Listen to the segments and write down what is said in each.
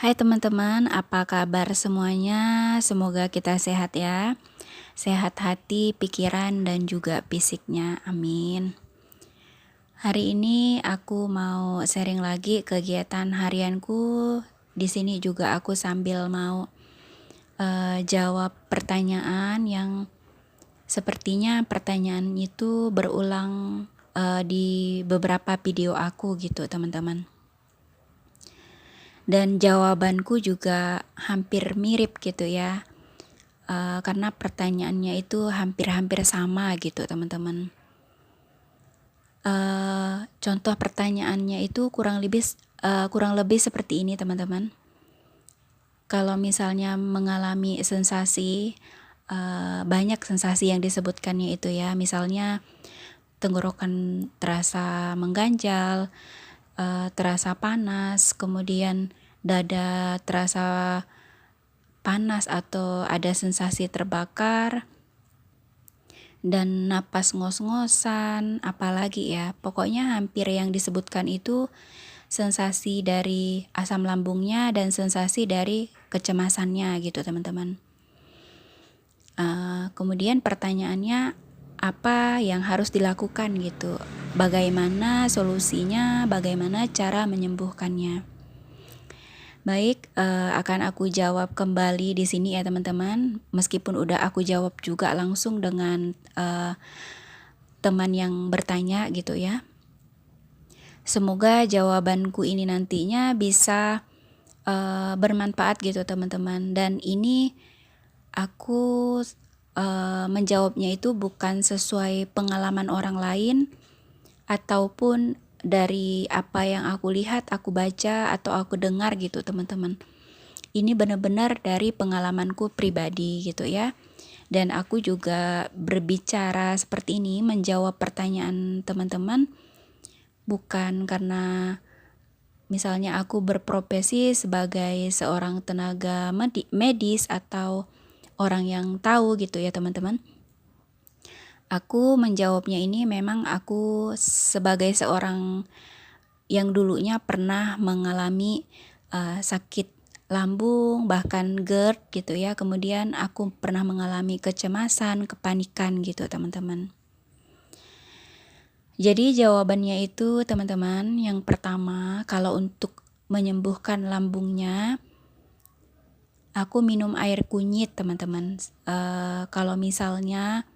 Hai teman-teman, apa kabar semuanya? Semoga kita sehat ya. Sehat hati, pikiran, dan juga fisiknya. Amin. Hari ini aku mau sharing lagi kegiatan harianku. Di sini juga aku sambil mau jawab pertanyaan yang sepertinya pertanyaan itu berulang di beberapa video aku gitu, teman-teman. Dan jawabanku juga hampir mirip gitu ya, karena pertanyaannya itu hampir-hampir sama gitu teman-teman. Contoh pertanyaannya itu kurang lebih seperti ini teman-teman. Kalau misalnya mengalami sensasi, banyak sensasi yang disebutkannya itu ya, misalnya tenggorokan terasa mengganjal, terasa panas, kemudian dada terasa panas atau ada sensasi terbakar, dan napas ngos-ngosan, apalagi ya, pokoknya hampir yang disebutkan itu sensasi dari asam lambungnya dan sensasi dari kecemasannya gitu teman-teman. Kemudian pertanyaannya, apa yang harus dilakukan gitu, bagaimana solusinya, bagaimana cara menyembuhkannya. Baik, akan aku jawab kembali di sini ya teman-teman. Meskipun udah aku jawab juga langsung dengan teman yang bertanya gitu ya. Semoga jawabanku ini nantinya bisa bermanfaat gitu teman-teman. Dan ini aku menjawabnya itu bukan sesuai pengalaman orang lain ataupun dari apa yang aku lihat, aku baca, atau aku dengar gitu teman-teman. Ini benar-benar dari pengalamanku pribadi gitu ya. Dan aku juga berbicara seperti ini, menjawab pertanyaan teman-teman, bukan karena misalnya aku berprofesi sebagai seorang tenaga medis atau orang yang tahu gitu ya teman-teman. Aku menjawabnya ini memang aku sebagai seorang yang dulunya pernah mengalami sakit lambung, bahkan GERD gitu ya. Kemudian aku pernah mengalami kecemasan, kepanikan gitu teman-teman. Jadi jawabannya itu teman-teman, yang pertama, kalau untuk menyembuhkan lambungnya, aku minum air kunyit teman-teman. Kalau misalnya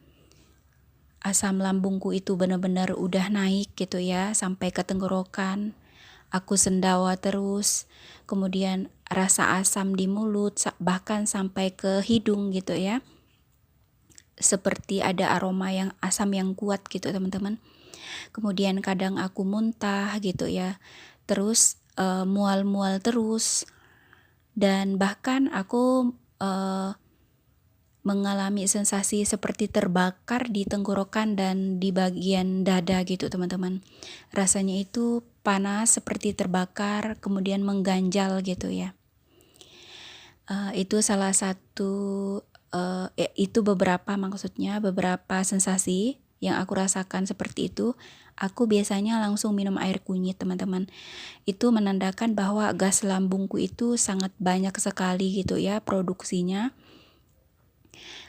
asam lambungku itu benar-benar udah naik gitu ya, sampai ke tenggorokan, aku sendawa terus, kemudian rasa asam di mulut, bahkan sampai ke hidung gitu ya, seperti ada aroma yang asam yang kuat gitu teman-teman. Kemudian kadang aku muntah gitu ya, terus mual-mual terus, dan bahkan aku mengalami sensasi seperti terbakar di tenggorokan dan di bagian dada gitu teman-teman. Rasanya itu panas seperti terbakar, kemudian mengganjal gitu ya. Itu salah satu, itu beberapa sensasi yang aku rasakan seperti itu. Aku biasanya langsung minum air kunyit teman-teman. Itu menandakan bahwa gas lambungku itu sangat banyak sekali gitu ya produksinya.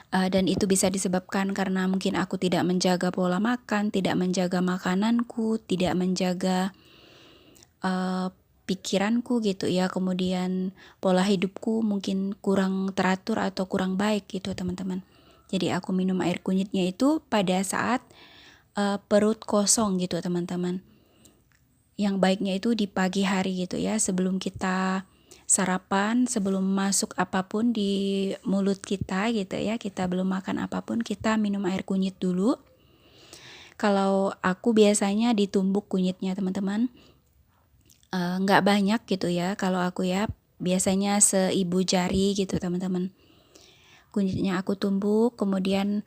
Dan itu bisa disebabkan karena mungkin aku tidak menjaga pola makan, tidak menjaga makananku, tidak menjaga pikiranku gitu ya, kemudian pola hidupku mungkin kurang teratur atau kurang baik gitu teman-teman. Jadi aku minum air kunyitnya itu pada saat perut kosong gitu teman-teman. Yang baiknya itu di pagi hari gitu ya, sebelum kita sarapan, sebelum masuk apapun di mulut kita gitu ya, kita belum makan apapun, kita minum air kunyit dulu. Kalau aku biasanya ditumbuk kunyitnya teman-teman, nggak banyak gitu ya. Kalau aku ya biasanya seibu jari gitu teman-teman. Kunyitnya aku tumbuk, kemudian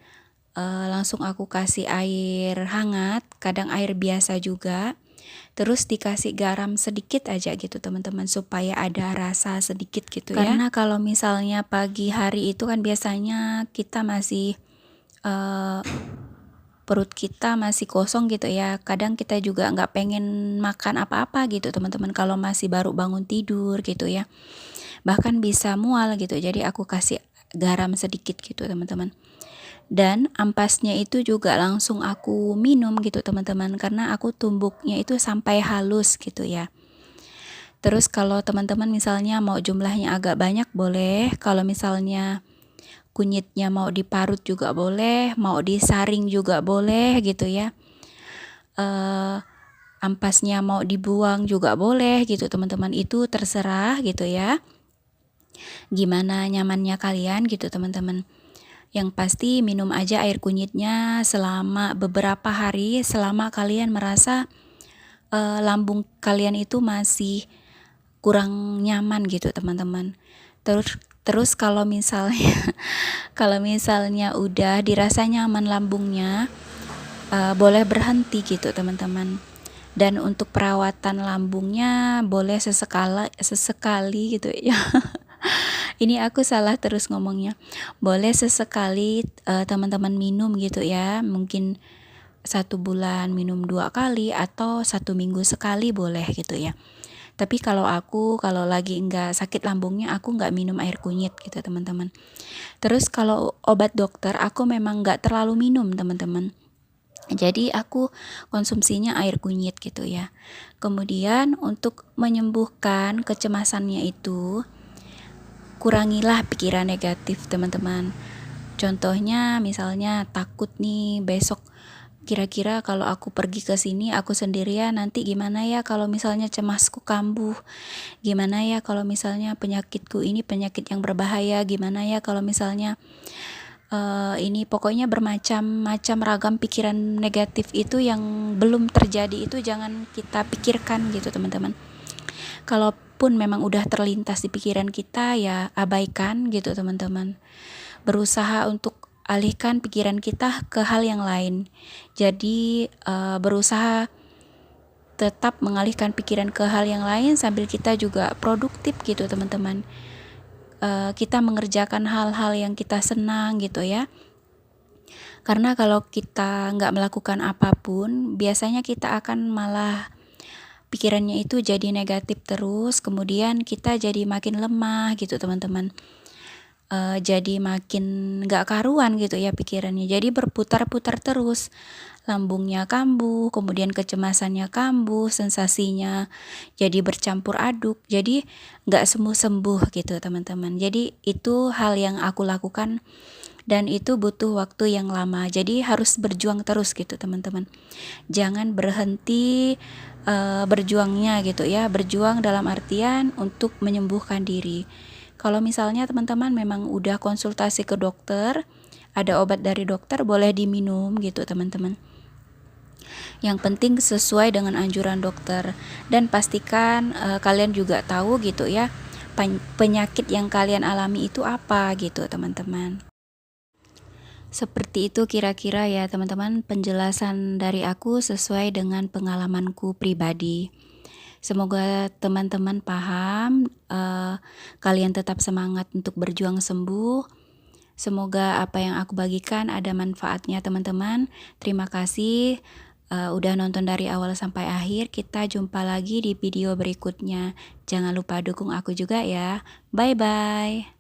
langsung aku kasih air hangat, kadang air biasa juga. Terus dikasih garam sedikit aja gitu teman-teman, supaya ada rasa sedikit gitu ya. Karena kalau misalnya pagi hari itu kan biasanya kita masih perut kita masih kosong gitu ya, kadang kita juga nggak pengen makan apa-apa gitu teman-teman kalau masih baru bangun tidur gitu ya, bahkan bisa mual gitu. Jadi aku kasih garam sedikit gitu teman-teman, dan ampasnya itu juga langsung aku minum gitu teman-teman, karena aku tumbuknya itu sampai halus gitu ya. Terus kalau teman-teman misalnya mau jumlahnya agak banyak boleh, kalau misalnya kunyitnya mau diparut juga boleh, mau disaring juga boleh gitu ya. Ampasnya mau dibuang juga boleh gitu teman-teman, itu terserah gitu ya, gimana nyamannya kalian gitu teman-teman. Yang pasti minum aja air kunyitnya selama beberapa hari, selama kalian merasa lambung kalian itu masih kurang nyaman gitu teman-teman. Terus kalau misalnya kalau misalnya udah dirasa nyaman lambungnya, boleh berhenti gitu teman-teman. Dan untuk perawatan lambungnya boleh sesekali gitu ya. Ini aku salah terus ngomongnya. Boleh sesekali teman-teman minum gitu ya. Mungkin 1 bulan minum 2 kali atau 1 minggu sekali boleh gitu ya. Tapi kalau aku kalau lagi nggak sakit lambungnya, aku nggak minum air kunyit gitu teman-teman. Terus kalau obat dokter aku memang nggak terlalu minum teman-teman. Jadi aku konsumsinya air kunyit gitu ya. Kemudian untuk menyembuhkan kecemasannya itu, kurangilah pikiran negatif teman-teman. Contohnya misalnya takut nih besok, kira-kira kalau aku pergi ke sini aku sendirian nanti gimana ya kalau misalnya cemasku kambuh, gimana ya kalau misalnya penyakitku ini penyakit yang berbahaya, gimana ya kalau misalnya ini pokoknya bermacam-macam ragam pikiran negatif itu yang belum terjadi itu jangan kita pikirkan gitu teman-teman. Kalaupun memang udah terlintas di pikiran kita, ya abaikan gitu teman-teman. Berusaha untuk alihkan pikiran kita ke hal yang lain. Jadi berusaha tetap mengalihkan pikiran ke hal yang lain sambil kita juga produktif gitu teman-teman. Kita mengerjakan hal-hal yang kita senang gitu ya. Karena kalau kita nggak melakukan apapun, biasanya kita akan malah pikirannya itu jadi negatif terus, kemudian kita jadi makin lemah gitu teman-teman. Jadi makin nggak karuan gitu ya pikirannya, jadi berputar-putar terus, lambungnya kambuh, kemudian kecemasannya kambuh, sensasinya jadi bercampur aduk, jadi nggak sembuh-sembuh gitu teman-teman. Jadi itu hal yang aku lakukan dan itu butuh waktu yang lama, jadi harus berjuang terus gitu teman-teman. Jangan berhenti berjuangnya gitu ya, berjuang dalam artian untuk menyembuhkan diri. Kalau misalnya teman-teman memang udah konsultasi ke dokter, ada obat dari dokter, boleh diminum gitu teman-teman. Yang penting sesuai dengan anjuran dokter, dan pastikan kalian juga tahu gitu ya penyakit yang kalian alami itu apa gitu teman-teman. Seperti itu kira-kira ya teman-teman penjelasan dari aku sesuai dengan pengalamanku pribadi. Semoga teman-teman paham, kalian tetap semangat untuk berjuang sembuh. Semoga apa yang aku bagikan ada manfaatnya teman-teman. Terima kasih udah nonton dari awal sampai akhir. Kita jumpa lagi di video berikutnya. Jangan lupa dukung aku juga ya. Bye-bye.